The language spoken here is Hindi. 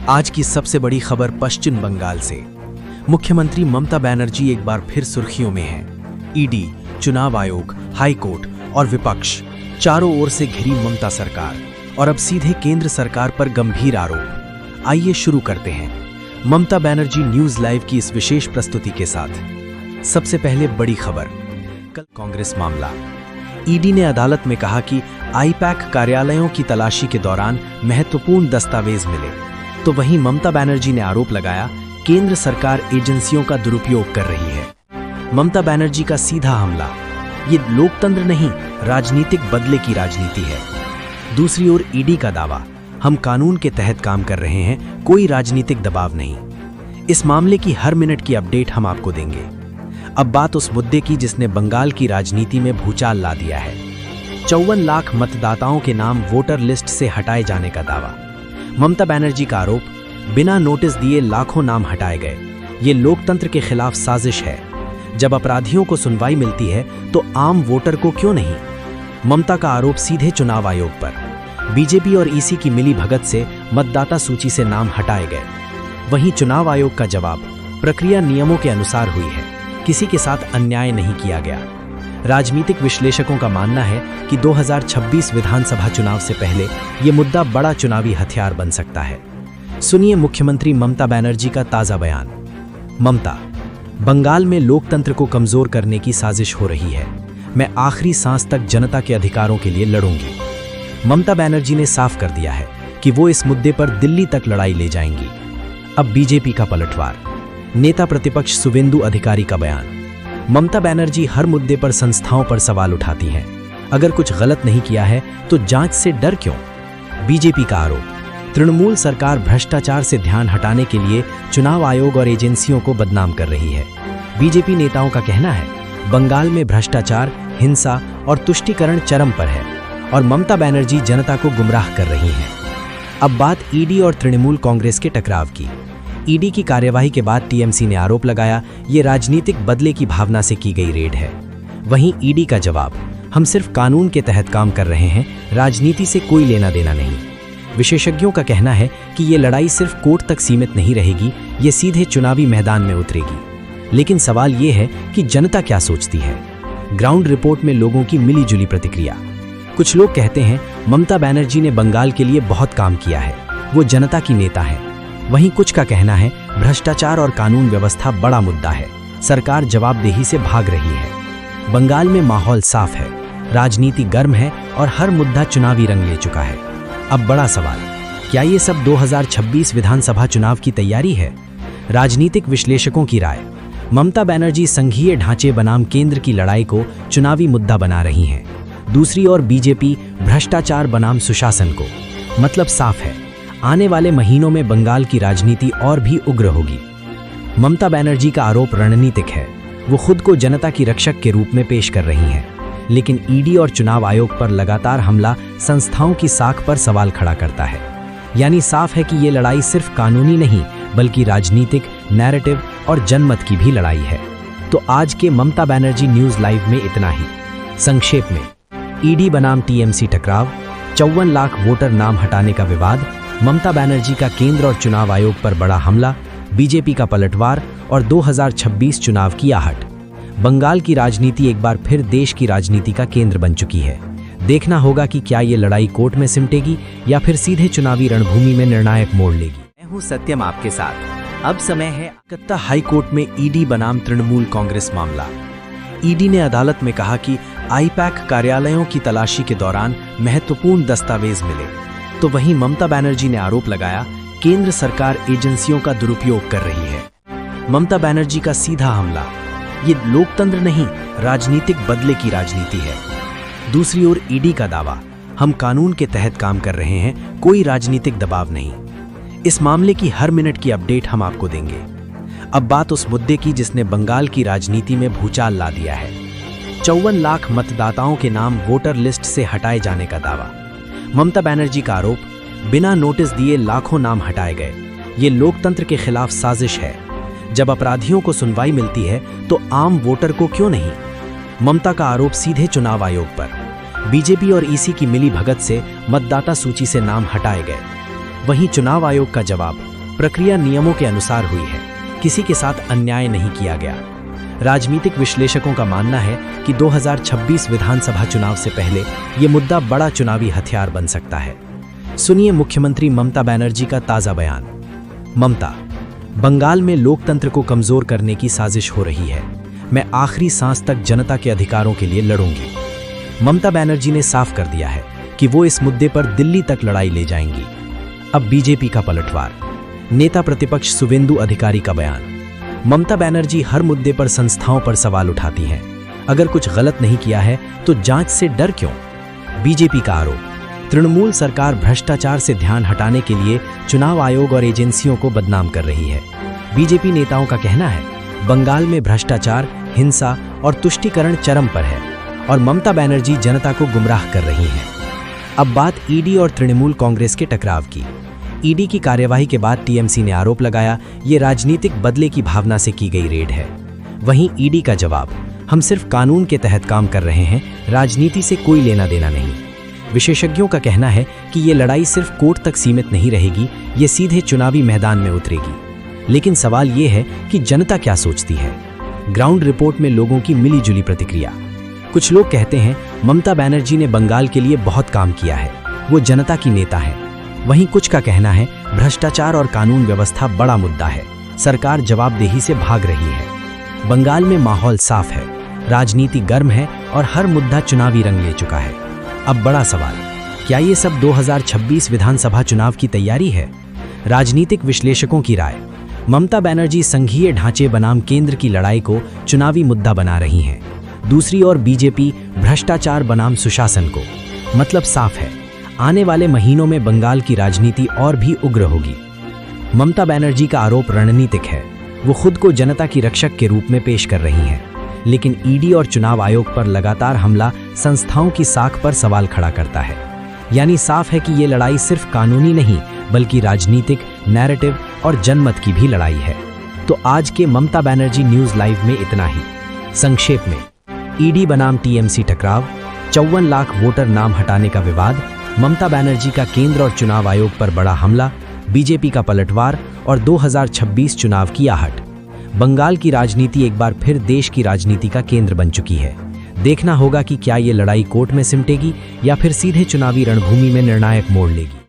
आज की सबसे बड़ी खबर पश्चिम बंगाल से। मुख्यमंत्री ममता बनर्जी एक बार फिर सुर्खियों में हैं। ईडी, चुनाव आयोग, हाईकोर्ट और विपक्ष चारों ओर से घिरी ममता सरकार और अब सीधे केंद्र सरकार पर गंभीर आरोप। आइए शुरू करते हैं ममता बनर्जी न्यूज लाइव की इस विशेष प्रस्तुति के साथ। सबसे पहले बड़ी खबर, कल कांग्रेस मामला। ईडी ने अदालत में कहा कि आईपैक कार्यालयों की तलाशी के दौरान महत्वपूर्ण दस्तावेज मिले, तो वहीं ममता बनर्जी ने आरोप लगाया केंद्र सरकार एजेंसियों का दुरुपयोग कर रही है। ममता बनर्जी का सीधा हमला, ये लोकतंत्र नहीं राजनीतिक बदले की राजनीति है। दूसरी ओर ईडी का दावा, हम कानून के तहत काम कर रहे हैं, कोई राजनीतिक दबाव नहीं। इस मामले की हर मिनट की अपडेट हम आपको देंगे। अब बात उस मुद्दे की जिसने बंगाल की राजनीति में भूचाल ला दिया है। 54 लाख मतदाताओं के नाम वोटर लिस्ट से हटाए जाने का दावा। ममता बनर्जी का आरोप, बिना नोटिस दिए लाखों नाम हटाए गए, ये लोकतंत्र के खिलाफ साजिश है। जब अपराधियों को सुनवाई मिलती है तो आम वोटर को क्यों नहीं। ममता का आरोप सीधे चुनाव आयोग पर, बीजेपी और ईसी की मिली भगत से मतदाता सूची से नाम हटाए गए। वहीं चुनाव आयोग का जवाब, प्रक्रिया नियमों के अनुसार हुई है, किसी के साथ अन्याय नहीं किया गया। राजनीतिक विश्लेषकों का मानना है कि 2026 विधानसभा चुनाव से पहले ये मुद्दा बड़ा चुनावी हथियार बन सकता है। सुनिए मुख्यमंत्री ममता बनर्जी का ताजा बयान। ममता, बंगाल में लोकतंत्र को कमजोर करने की साजिश हो रही है। मैं आखिरी सांस तक जनता के अधिकारों के लिए लड़ूंगी। ममता बनर्जी ने साफ कर दिया है कि वो इस मुद्दे पर दिल्ली तक लड़ाई ले जाएंगी। अब बीजेपी का पलटवार, नेता प्रतिपक्ष शुवेंदु अधिकारी का बयान। ममता बनर्जी हर मुद्दे पर संस्थाओं पर सवाल उठाती हैं। अगर कुछ गलत नहीं किया है तो जांच से डर क्यों। बीजेपी का आरोप, तृणमूल सरकार भ्रष्टाचार से ध्यान हटाने के लिए चुनाव आयोग और एजेंसियों को बदनाम कर रही है। बीजेपी नेताओं का कहना है बंगाल में भ्रष्टाचार, हिंसा और तुष्टीकरण चरम पर है और ममता बनर्जी जनता को गुमराह कर रही हैं। अब बात ईडी और तृणमूल कांग्रेस के टकराव की। ईडी की कार्यवाही के बाद टीएमसी ने आरोप लगाया ये राजनीतिक बदले की भावना से की गई रेड है। वहीं ईडी का जवाब, हम सिर्फ कानून के तहत काम कर रहे हैं, राजनीति से कोई लेना देना नहीं। विशेषज्ञों का कहना है कि ये लड़ाई सिर्फ कोर्ट तक सीमित नहीं रहेगी, ये सीधे चुनावी मैदान में उतरेगी। लेकिन सवाल ये है कि जनता क्या सोचती है। ग्राउंड रिपोर्ट में लोगों की मिलीजुली प्रतिक्रिया। कुछ लोग कहते हैं ममता बनर्जी ने बंगाल के लिए बहुत काम किया है, वो जनता की नेता है। वहीं कुछ का कहना है भ्रष्टाचार और कानून व्यवस्था बड़ा मुद्दा है, सरकार जवाबदेही से भाग रही है। बंगाल में माहौल साफ है, राजनीति गर्म है और हर मुद्दा चुनावी रंग ले चुका है। अब बड़ा सवाल, क्या ये सब 2026 विधानसभा चुनाव की तैयारी है? राजनीतिक विश्लेषकों की राय, ममता बनर्जी संघीय ढांचे बनाम केंद्र की लड़ाई को चुनावी मुद्दा बना रही हैं। दूसरी ओर बीजेपी भ्रष्टाचार बनाम सुशासन को। मतलब साफ है, आने वाले महीनों में बंगाल की राजनीति और भी उग्र होगी। ममता बनर्जी का आरोप रणनीतिक है, वो खुद को जनता की रक्षक के रूप में पेश कर रही हैं। लेकिन ईडी और चुनाव आयोग पर लगातार हमला संस्थाओं की साख पर सवाल खड़ा करता है। यानी साफ है कि ये लड़ाई सिर्फ कानूनी नहीं बल्कि राजनीतिक, नैरेटिव और जनमत की भी लड़ाई है। तो आज के ममता बनर्जी न्यूज लाइव में इतना ही। संक्षेप में, ईडी बनाम टीएमसी टकराव, 54 लाख वोटर नाम हटाने का विवाद, ममता बनर्जी का केंद्र और चुनाव आयोग पर बड़ा हमला, बीजेपी का पलटवार और 2026 चुनाव की आहट। बंगाल की राजनीति एक बार फिर देश की राजनीति का केंद्र बन चुकी है। देखना होगा कि क्या ये लड़ाई कोर्ट में सिमटेगी या फिर सीधे चुनावी रणभूमि में निर्णायक मोड़ लेगी। मैं हूं सत्यम आपके साथ। अब समय है कलकत्ता हाई कोर्ट में ईडी बनाम तृणमूल कांग्रेस मामला। ईडी ने अदालत में कहा कि आईपैक कार्यालयों की तलाशी के दौरान महत्वपूर्ण दस्तावेज मिले, तो वहीं ममता बनर्जी ने आरोप लगाया केंद्र सरकार एजेंसियों का दुरुपयोग कर रही है। ममता बनर्जी का सीधा हमला, ये लोकतंत्र नहीं राजनीतिक बदले की राजनीति है। दूसरी ओर ईडी का दावा, हम कानून के तहत काम कर रहे हैं, कोई राजनीतिक दबाव नहीं। इस मामले की हर मिनट की अपडेट हम आपको देंगे। अब बात उस मुद्दे की जिसने बंगाल की राजनीति में भूचाल ला दिया है। 54 लाख मतदाताओं के नाम वोटर लिस्ट से हटाए जाने का दावा। ममता बनर्जी का आरोप, बिना नोटिस दिए लाखों नाम हटाए गए, ये लोकतंत्र के खिलाफ साजिश है। जब अपराधियों को सुनवाई मिलती है तो आम वोटर को क्यों नहीं। ममता का आरोप सीधे चुनाव आयोग पर, बीजेपी और ईसी की मिली भगत से मतदाता सूची से नाम हटाए गए। वहीं चुनाव आयोग का जवाब, प्रक्रिया नियमों के अनुसार हुई है, किसी के साथ अन्याय नहीं किया गया। राजनीतिक विश्लेषकों का मानना है कि 2026 विधानसभा चुनाव से पहले ये मुद्दा बड़ा चुनावी हथियार बन सकता है। सुनिए मुख्यमंत्री ममता बनर्जी का ताज़ा बयान। ममता, बंगाल में लोकतंत्र को कमजोर करने की साजिश हो रही है। मैं आखिरी सांस तक जनता के अधिकारों के लिए लड़ूंगी। ममता बनर्जी ने साफ कर दिया है कि वो इस मुद्दे पर दिल्ली तक लड़ाई ले जाएंगी। अब बीजेपी का पलटवार। नेता प्रतिपक्ष शुवेंदु अधिकारी का बयान। ममता बनर्जी हर मुद्दे पर संस्थाओं पर सवाल उठाती हैं। अगर कुछ गलत नहीं किया है तो जांच से डर क्यों? बीजेपी का आरोप। तृणमूल सरकार भ्रष्टाचार से ध्यान हटाने के लिए चुनाव आयोग और एजेंसियों को बदनाम कर रही है। बीजेपी नेताओं का कहना है बंगाल में भ्रष्टाचार, हिंसा और तुष्टीकरण चरम पर है और ममता बनर्जी जनता को गुमराह कर रही हैं। अब बात ईडी और तृणमूल कांग्रेस के टकराव की। ईडी की कार्यवाही के बाद टीएमसी ने आरोप लगाया ये राजनीतिक बदले की भावना से की गई रेड है। वहीं ईडी का जवाब, हम सिर्फ कानून के तहत काम कर रहे हैं, राजनीति से कोई लेना देना नहीं। विशेषज्ञों का कहना है कि ये लड़ाई सिर्फ कोर्ट तक सीमित नहीं रहेगी, ये सीधे चुनावी मैदान में उतरेगी। लेकिन सवाल ये है कि जनता क्या सोचती है। ग्राउंड रिपोर्ट में लोगों की मिलीजुली प्रतिक्रिया। कुछ लोग कहते हैं ममता बनर्जी ने बंगाल के लिए बहुत काम किया है, वो जनता की नेता है। वहीं कुछ का कहना है भ्रष्टाचार और कानून व्यवस्था बड़ा मुद्दा है, सरकार जवाबदेही से भाग रही है। बंगाल में माहौल साफ है, राजनीति गर्म है और हर मुद्दा चुनावी रंग ले चुका है। अब बड़ा सवाल, क्या ये सब 2026 विधानसभा चुनाव की तैयारी है? राजनीतिक विश्लेषकों की राय, ममता बनर्जी संघीय ढांचे बनाम केंद्र की लड़ाई को चुनावी मुद्दा बना रही हैं। दूसरी ओर बीजेपी भ्रष्टाचार बनाम सुशासन को। मतलब साफ है, आने वाले महीनों में बंगाल की राजनीति और भी उग्र होगी। ममता बनर्जी का आरोप रणनीतिक है, वो खुद को जनता की रक्षक के रूप में पेश कर रही हैं। लेकिन ईडी और चुनाव आयोग पर लगातार हमला संस्थाओं की साख पर सवाल खड़ा करता है। यानी साफ है कि ये लड़ाई सिर्फ कानूनी नहीं बल्कि राजनीतिक, नैरेटिव और जनमत की भी लड़ाई है। तो आज के ममता बनर्जी न्यूज़ लाइव में इतना ही। संक्षेप में, ईडी बनाम टीएमसी टकराव, 54 लाख वोटर नाम हटाने का विवाद, ममता बनर्जी का केंद्र और चुनाव आयोग पर बड़ा हमला, बीजेपी का पलटवार और 2026 चुनाव की आहट। बंगाल की राजनीति एक बार फिर देश की राजनीति का केंद्र बन चुकी है। देखना होगा कि क्या ये लड़ाई कोर्ट में सिमटेगी या फिर सीधे चुनावी रणभूमि में निर्णायक मोड़ लेगी।